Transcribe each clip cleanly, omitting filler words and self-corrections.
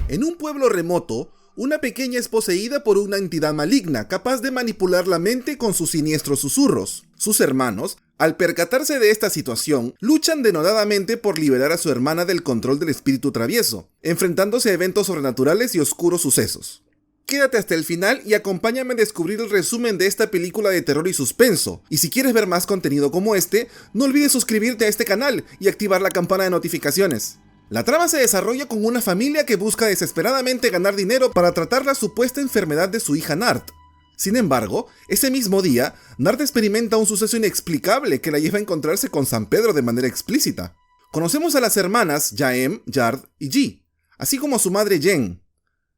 En un pueblo remoto, una pequeña es poseída por una entidad maligna capaz de manipular la mente con sus siniestros susurros. Sus hermanos, al percatarse de esta situación, luchan denodadamente por liberar a su hermana del control del espíritu travieso, enfrentándose a eventos sobrenaturales y oscuros sucesos. Quédate hasta el final y acompáñame a descubrir el resumen de esta película de terror y suspenso. Y si quieres ver más contenido como este, no olvides suscribirte a este canal y activar la campana de notificaciones. La trama se desarrolla con una familia que busca desesperadamente ganar dinero para tratar la supuesta enfermedad de su hija Nart. Sin embargo, ese mismo día, Nart experimenta un suceso inexplicable que la lleva a encontrarse con San Pedro de manera explícita. Conocemos a las hermanas Jaem, Yard y Ji, así como a su madre Jen.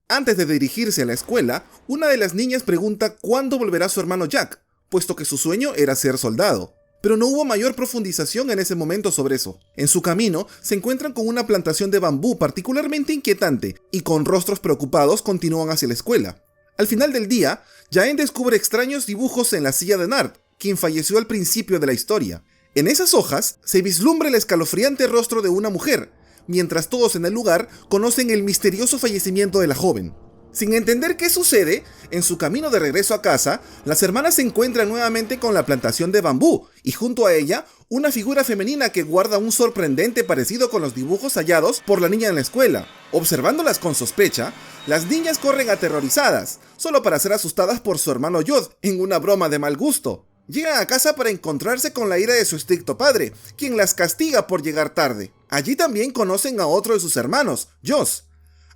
Antes de dirigirse a la escuela, una de las niñas pregunta cuándo volverá su hermano Jack, puesto que su sueño era ser soldado. Pero no hubo mayor profundización en ese momento sobre eso. En su camino, se encuentran con una plantación de bambú particularmente inquietante y con rostros preocupados continúan hacia la escuela. Al final del día, Jaen descubre extraños dibujos en la silla de Nart, quien falleció al principio de la historia. En esas hojas se vislumbra el escalofriante rostro de una mujer, mientras todos en el lugar conocen el misterioso fallecimiento de la joven. Sin entender qué sucede, en su camino de regreso a casa, las hermanas se encuentran nuevamente con la plantación de bambú y junto a ella, una figura femenina que guarda un sorprendente parecido con los dibujos hallados por la niña en la escuela. Observándolas con sospecha, las niñas corren aterrorizadas, solo para ser asustadas por su hermano Yod en una broma de mal gusto. Llegan a casa para encontrarse con la ira de su estricto padre, quien las castiga por llegar tarde. Allí también conocen a otro de sus hermanos, Joss.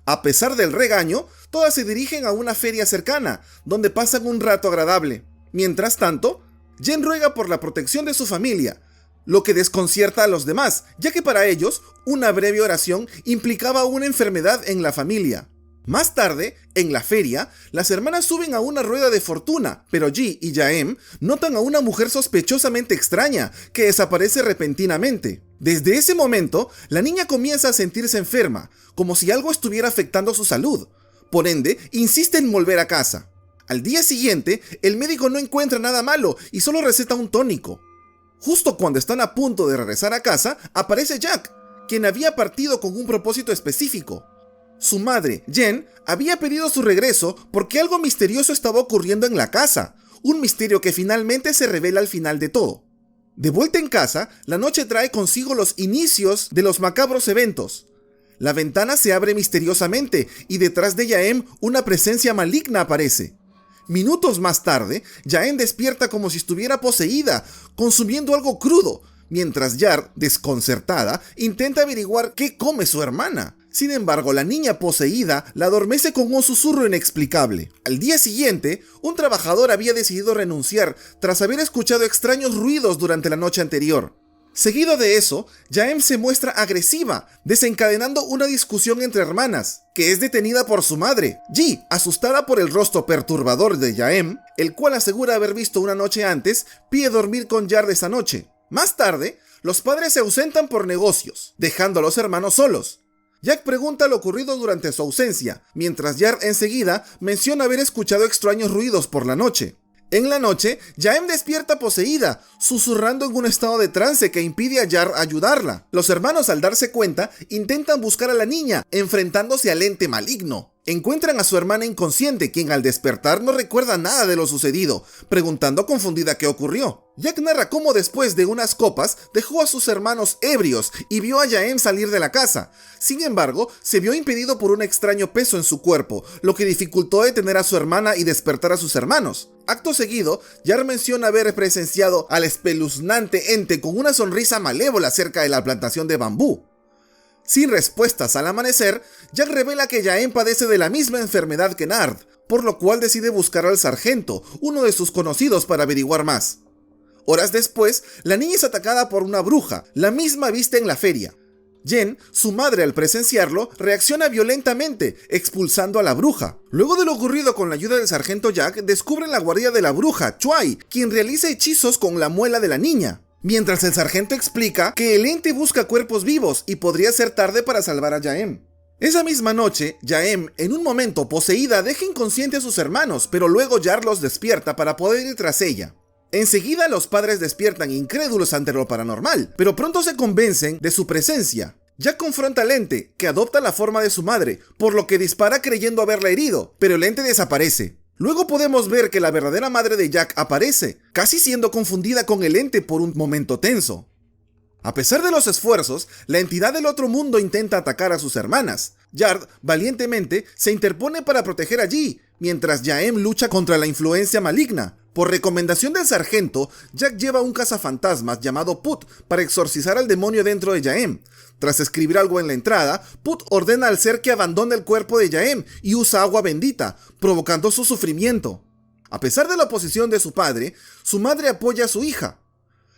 A pesar del regaño, todas se dirigen a una feria cercana, donde pasan un rato agradable. Mientras tanto, Jen ruega por la protección de su familia, lo que desconcierta a los demás, ya que para ellos, una breve oración implicaba una enfermedad en la familia. Más tarde, en la feria, las hermanas suben a una rueda de fortuna, pero Ji y Jaem notan a una mujer sospechosamente extraña que desaparece repentinamente. Desde ese momento, la niña comienza a sentirse enferma, como si algo estuviera afectando su salud. Por ende, insiste en volver a casa. Al día siguiente, el médico no encuentra nada malo y solo receta un tónico. Justo cuando están a punto de regresar a casa, aparece Jack, quien había partido con un propósito específico. Su madre, Jen, había pedido su regreso porque algo misterioso estaba ocurriendo en la casa, un misterio que finalmente se revela al final de todo. De vuelta en casa, la noche trae consigo los inicios de los macabros eventos. La ventana se abre misteriosamente y detrás de Jaem una presencia maligna aparece. Minutos más tarde, Jaem despierta como si estuviera poseída, consumiendo algo crudo, mientras Yard, desconcertada, intenta averiguar qué come su hermana. Sin embargo, la niña poseída la adormece con un susurro inexplicable. Al día siguiente, un trabajador había decidido renunciar tras haber escuchado extraños ruidos durante la noche anterior. Seguido de eso, Jaem se muestra agresiva, desencadenando una discusión entre hermanas, que es detenida por su madre. Ji, asustada por el rostro perturbador de Jaem, el cual asegura haber visto una noche antes, pide dormir con Yard esa noche. Más tarde, los padres se ausentan por negocios, dejando a los hermanos solos. Jack pregunta lo ocurrido durante su ausencia, mientras Yard enseguida menciona haber escuchado extraños ruidos por la noche. En la noche, Jaem despierta poseída, susurrando en un estado de trance que impide a Yard ayudarla. Los hermanos, al darse cuenta, intentan buscar a la niña, enfrentándose al ente maligno. Encuentran a su hermana inconsciente, quien al despertar no recuerda nada de lo sucedido, preguntando confundida qué ocurrió. Jack narra cómo después de unas copas dejó a sus hermanos ebrios y vio a Jaem salir de la casa. Sin embargo, se vio impedido por un extraño peso en su cuerpo, lo que dificultó detener a su hermana y despertar a sus hermanos. Acto seguido, Yard menciona haber presenciado al espeluznante ente con una sonrisa malévola cerca de la plantación de bambú. Sin respuestas al amanecer, Jack revela que Jaem padece de la misma enfermedad que Nart, por lo cual decide buscar al sargento, uno de sus conocidos, para averiguar más. Horas después, la niña es atacada por una bruja, la misma vista en la feria. Jen, su madre, al presenciarlo, reacciona violentamente, expulsando a la bruja. Luego de lo ocurrido con la ayuda del sargento Jack, descubren la guardia de la bruja, Chuai, quien realiza hechizos con la muela de la niña. Mientras el sargento explica que el ente busca cuerpos vivos y podría ser tarde para salvar a Jaem. Esa misma noche, Jaem, en un momento poseída, deja inconsciente a sus hermanos, pero luego Yard los despierta para poder ir tras ella. Enseguida los padres despiertan incrédulos ante lo paranormal, pero pronto se convencen de su presencia. Jack confronta al ente, que adopta la forma de su madre, por lo que dispara creyendo haberla herido, pero el ente desaparece. Luego podemos ver que la verdadera madre de Jack aparece, casi siendo confundida con el ente por un momento tenso. A pesar de los esfuerzos, la entidad del otro mundo intenta atacar a sus hermanas. Yard, valientemente, se interpone para proteger a Yi, mientras Jaem lucha contra la influencia maligna. Por recomendación del sargento, Jack lleva un cazafantasmas llamado Put para exorcizar al demonio dentro de Jaem. Tras escribir algo en la entrada, Put ordena al ser que abandone el cuerpo de Jaem y usa agua bendita, provocando su sufrimiento. A pesar de la oposición de su padre, su madre apoya a su hija.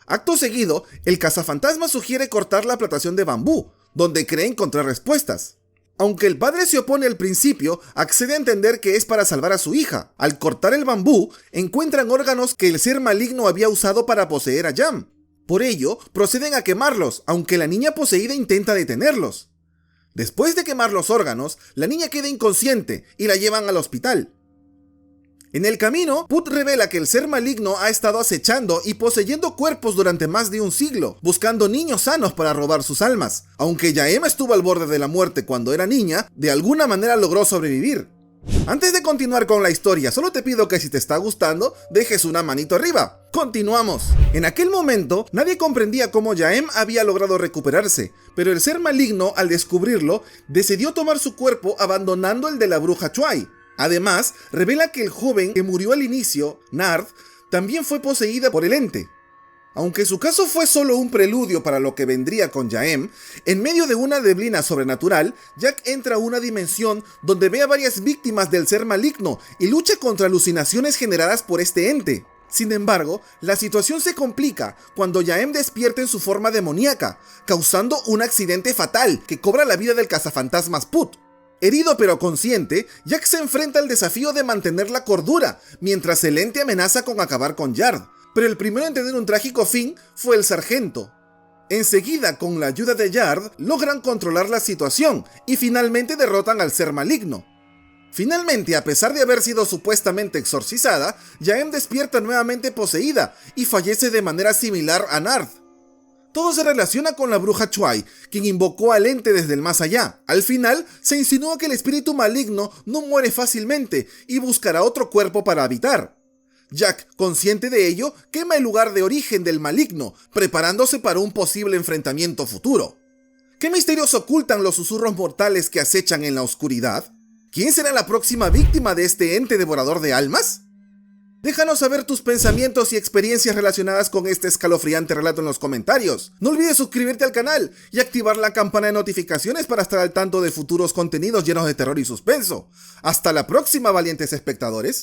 Acto seguido, el cazafantasma sugiere cortar la plantación de bambú, donde cree encontrar respuestas. Aunque el padre se opone al principio, accede a entender que es para salvar a su hija. Al cortar el bambú, encuentran órganos que el ser maligno había usado para poseer a Jam. Por ello, proceden a quemarlos, aunque la niña poseída intenta detenerlos. Después de quemar los órganos, la niña queda inconsciente y la llevan al hospital. En el camino, Put revela que el ser maligno ha estado acechando y poseyendo cuerpos durante más de un siglo, buscando niños sanos para robar sus almas. Aunque Jaem estuvo al borde de la muerte cuando era niña, de alguna manera logró sobrevivir. Antes de continuar con la historia, solo te pido que si te está gustando, dejes una manito arriba. ¡Continuamos! En aquel momento, nadie comprendía cómo Jaem había logrado recuperarse, pero el ser maligno, al descubrirlo, decidió tomar su cuerpo abandonando el de la bruja Chuai. Además, revela que el joven que murió al inicio, Nard, también fue poseída por el ente. Aunque su caso fue solo un preludio para lo que vendría con Jaem, en medio de una neblina sobrenatural, Jack entra a una dimensión donde ve a varias víctimas del ser maligno y lucha contra alucinaciones generadas por este ente. Sin embargo, la situación se complica cuando Jaem despierta en su forma demoníaca, causando un accidente fatal que cobra la vida del cazafantasmas Put. Herido pero consciente, Jack se enfrenta al desafío de mantener la cordura, mientras el ente amenaza con acabar con Yard. Pero el primero en tener un trágico fin fue el sargento. Enseguida, con la ayuda de Yard, logran controlar la situación y finalmente derrotan al ser maligno. Finalmente, a pesar de haber sido supuestamente exorcizada, Jaem despierta nuevamente poseída y fallece de manera similar a Nard. Todo se relaciona con la bruja Chuai, quien invocó al ente desde el más allá. Al final, se insinúa que el espíritu maligno no muere fácilmente y buscará otro cuerpo para habitar. Jack, consciente de ello, quema el lugar de origen del maligno, preparándose para un posible enfrentamiento futuro. ¿Qué misterios ocultan los susurros mortales que acechan en la oscuridad? ¿Quién será la próxima víctima de este ente devorador de almas? Déjanos saber tus pensamientos y experiencias relacionadas con este escalofriante relato en los comentarios. No olvides suscribirte al canal y activar la campana de notificaciones para estar al tanto de futuros contenidos llenos de terror y suspenso. Hasta la próxima, valientes espectadores.